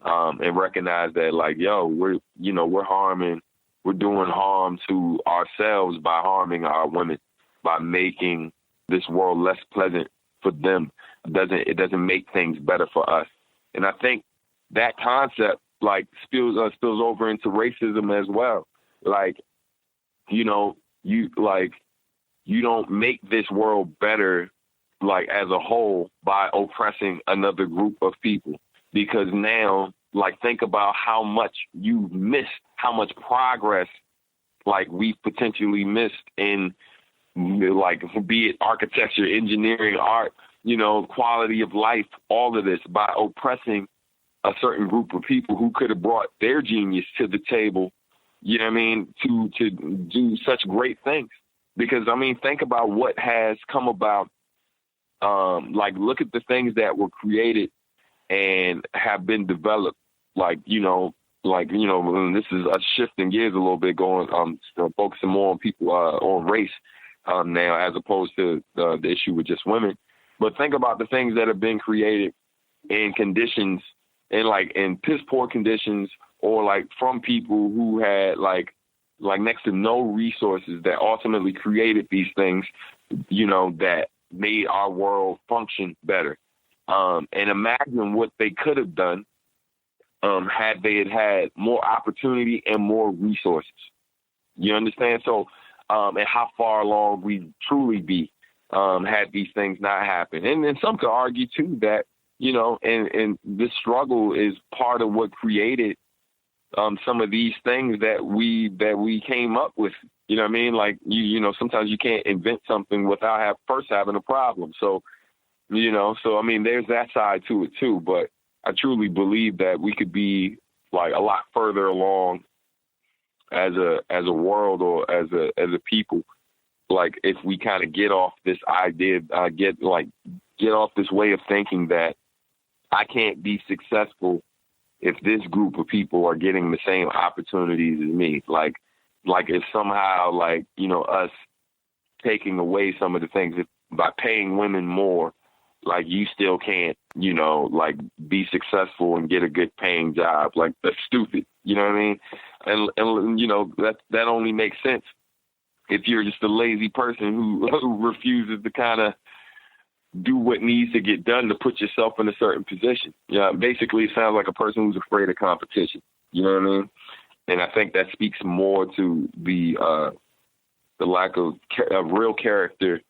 and recognize that, like, yo, we're doing harm to ourselves by harming our women, by making this world less pleasant for them. It doesn't make things better for us. And I think that concept like spills over into racism as well. Like, you don't make this world better, like as a whole, by oppressing another group of people. Because now, like, think about how much you missed, how much progress, like, we've potentially missed in, like, be it architecture, engineering, art, quality of life, all of this, by oppressing a certain group of people who could have brought their genius to the table, you know what I mean, to do such great things. Because, I mean, think about what has come about. Like, look at the things that were created and have been developed. Like, and this is us shifting gears a little bit, going, focusing more on people, on race now, as opposed to the issue with just women. But think about the things that have been created in conditions, in piss poor conditions, or like from people who had like next to no resources, that ultimately created these things, that made our world function better. And imagine what they could have done had they had more opportunity and more resources. You understand? So, and how far along we truly be had these things not happen. And then some could argue too that, and this struggle is part of what created some of these things that we came up with. You know what I mean? Like, sometimes you can't invent something without first having a problem. So, I mean, there's that side to it too. But I truly believe that we could be like a lot further along as a world, or as a people, like if we kind of get off this idea, get off this way of thinking that I can't be successful if this group of people are getting the same opportunities as me. Like if somehow, like, us taking away some of the things, by paying women more, like, you still can't, like, be successful and get a good paying job. Like, that's stupid. You know what I mean? And that only makes sense if you're just a lazy person who refuses to kind of do what needs to get done to put yourself in a certain position. Yeah, basically, it sounds like a person who's afraid of competition. You know what I mean? And I think that speaks more to the lack of real character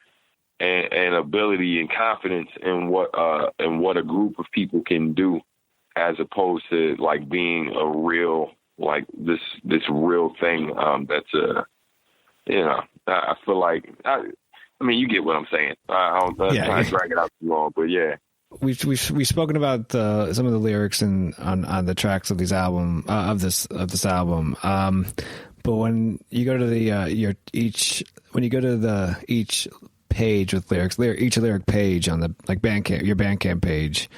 and ability and confidence in what a group of people can do, as opposed to like being a real, like this real thing. I feel like I mean, you get what I'm saying. I'm trying to drag it out too long, but yeah. We've spoken about some of the lyrics on the tracks of this album. But when you go to each page with lyrics, each lyric page on the like Bandcamp, your Bandcamp page.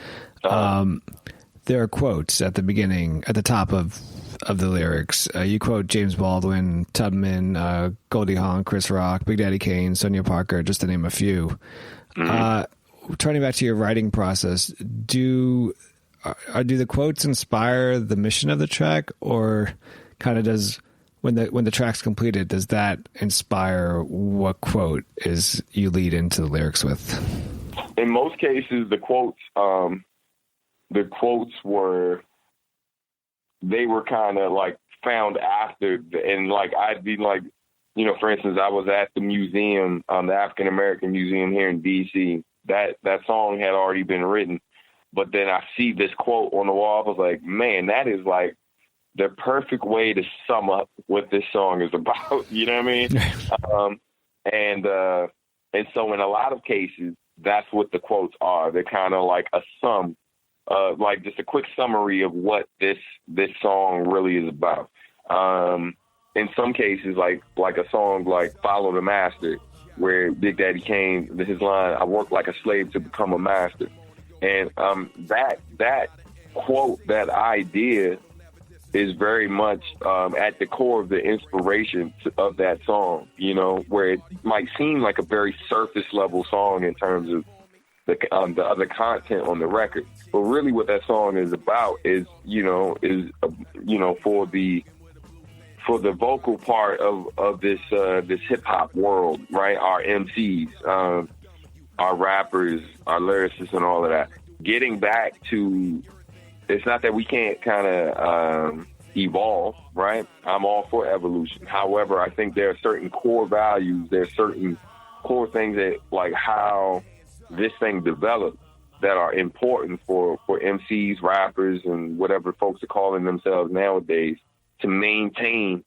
There are quotes at the beginning, at the top of the lyrics. You quote James Baldwin, Tubman, Goldie Hawn, Chris Rock, Big Daddy Kane, Sonia Parker, just to name a few. Turning back to your writing process, do the quotes inspire the mission of the track, or kind of does when the track's completed, does that inspire what quote is you lead into the lyrics with? In most cases, the quotes were kind of like found after, and like I'd be like, you know, for instance, I was at the museum, the African American Museum here in DC. That song had already been written, but then I see this quote on the wall. I was like, man, that is like the perfect way to sum up what this song is about. You know what I mean? And so in a lot of cases, that's what the quotes are. They're kind of like a sum, like just a quick summary of what this song really is about. In some cases, like a song like Follow the Master, where Big Daddy Kane, his line, I work like a slave to become a master. And that quote, that idea is very much at the core of the inspiration of that song, you know, where it might seem like a very surface level song in terms of the other content on the record. But really what that song is about is for the vocal part of this hip hop world, right? Our MCs, our rappers, our lyricists and all of that. Getting back to, it's not that we can't kind of evolve, right? I'm all for evolution. However, I think there are certain core values, there are certain core things that, like how this thing developed, that are important for MCs, rappers, and whatever folks are calling themselves nowadays, to maintain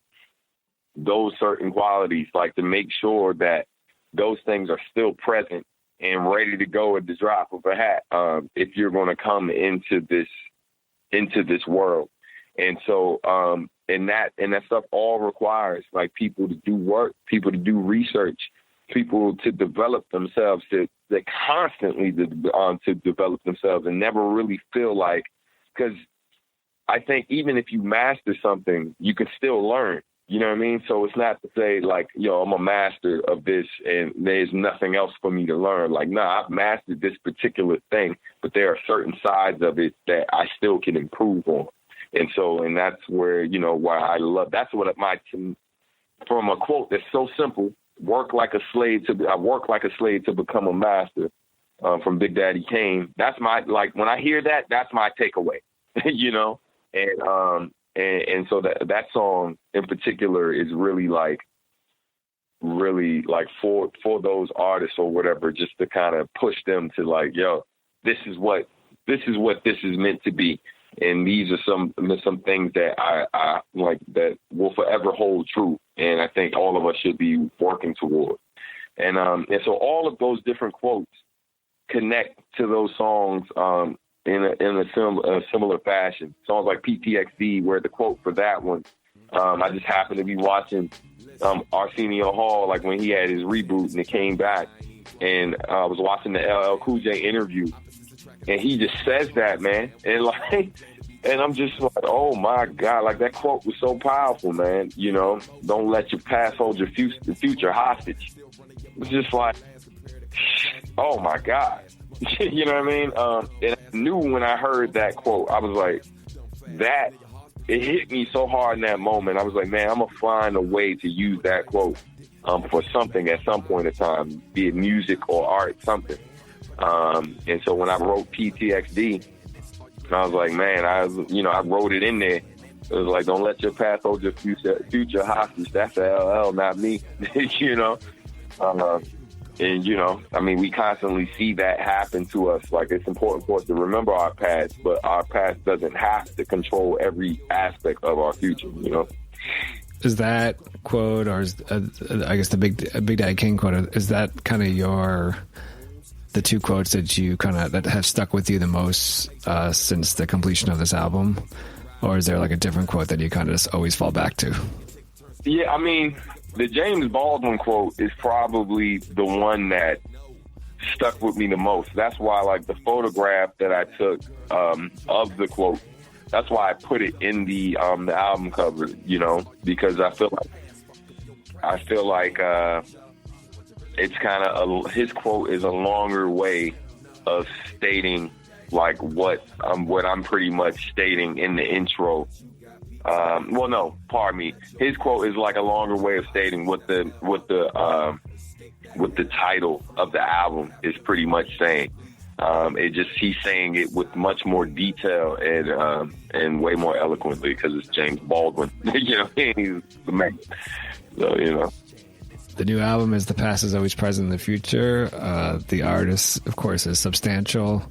those certain qualities, like to make sure that those things are still present and ready to go at the drop of a hat, if you're going to come into this world. And so, and that stuff all requires like people to do work, people to do research, people to develop themselves, to constantly to develop themselves, and never really feel like, because I think even if you master something, you can still learn. You know what I mean? So it's not to say like, yo, I'm a master of this and there's nothing else for me to learn. Like, nah, I've mastered this particular thing, but there are certain sides of it that I still can improve on. And so, and that's where, you know, why I love, that's what from a quote that's so simple, I work like a slave to become a master, from Big Daddy Kane. That's my, like, when I hear that, that's my takeaway, you know? And so that song in particular is really like for those artists or whatever, just to kind of push them to like, yo, this is what this is meant to be. And these are some things that I like that will forever hold true. And I think all of us should be working toward. And so all of those different quotes connect to those songs, in a similar fashion. Songs like PTXD, where the quote for that one, I just happened to be watching Arsenio Hall, like when he had his reboot and it came back, and I was watching the LL Cool J interview, and he just says that, man, and I'm just like, oh my God, like that quote was so powerful, man. You know, don't let your past hold your future hostage. It's just like, oh my God. You know what I mean? And I knew when I heard that quote, I was like, it hit me so hard in that moment. I was like, man, I'm going to find a way to use that quote for something at some point in time, be it music or art, something. And so when I wrote PTXD, I was like, man, I wrote it in there. It was like, don't let your past hold your future hostage. That's LL, not me, you know? And, you know, I mean, we constantly see that happen to us. Like, it's important for us to remember our past, but our past doesn't have to control every aspect of our future, you know? Is that quote, or I guess the Big Daddy King quote, is that kind of the two quotes that you that have stuck with you the most since the completion of this album? Or is there like a different quote that you kind of just always fall back to? Yeah, I mean, the James Baldwin quote is probably the one that stuck with me the most. That's why, like, the photograph that I took of the quote, that's why I put it in the album cover, you know, because I feel like it's kind of his quote is a longer way of stating like what I'm pretty much stating in the intro. Well, no, pardon me. His quote is like a longer way of stating what the title of the album is pretty much saying. He's saying it with much more detail and way more eloquently because it's James Baldwin. You know, he's the man. So, you know. The new album is The Past is Always Present in the Future. The artist, of course, is Substantial.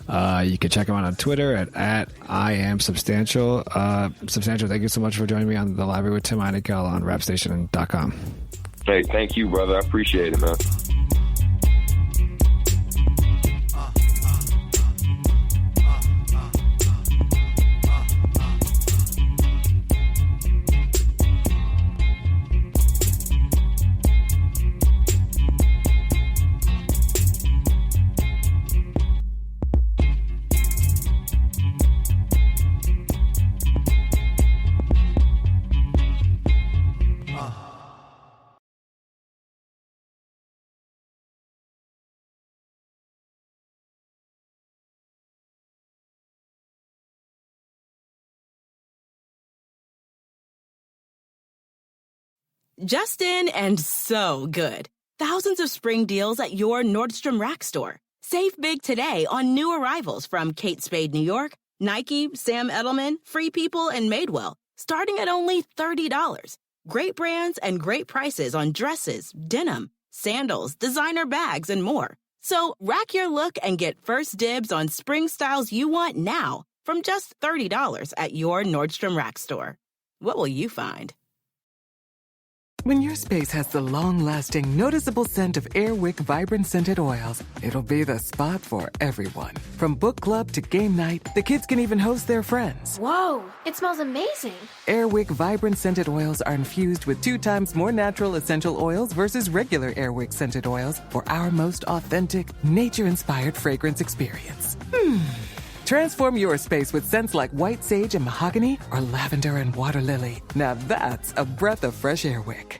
You can check him out on Twitter at I am Substantial. Substantial, thank you so much for joining me on The Library with Tim Einenkel on rapstation.com. Hey, thank you, brother. I appreciate it, man. Just in and so good. Thousands of spring deals at your Nordstrom Rack store. Save big today on new arrivals from Kate Spade New York, Nike, Sam Edelman, Free People, and Madewell, starting at only $30. Great brands and great prices on dresses, denim, sandals, designer bags, and more. So rack your look and get first dibs on spring styles you want now from just $30 at your Nordstrom Rack store. What will you find? When your space has the long-lasting, noticeable scent of Airwick Vibrant Scented Oils, it'll be the spot for everyone. From book club to game night, the kids can even host their friends. Whoa, it smells amazing. Airwick Vibrant Scented Oils are infused with 2 times more natural essential oils versus regular Airwick Scented Oils for our most authentic, nature-inspired fragrance experience. Transform your space with scents like white sage and mahogany or lavender and water lily. Now that's a breath of fresh Airwick.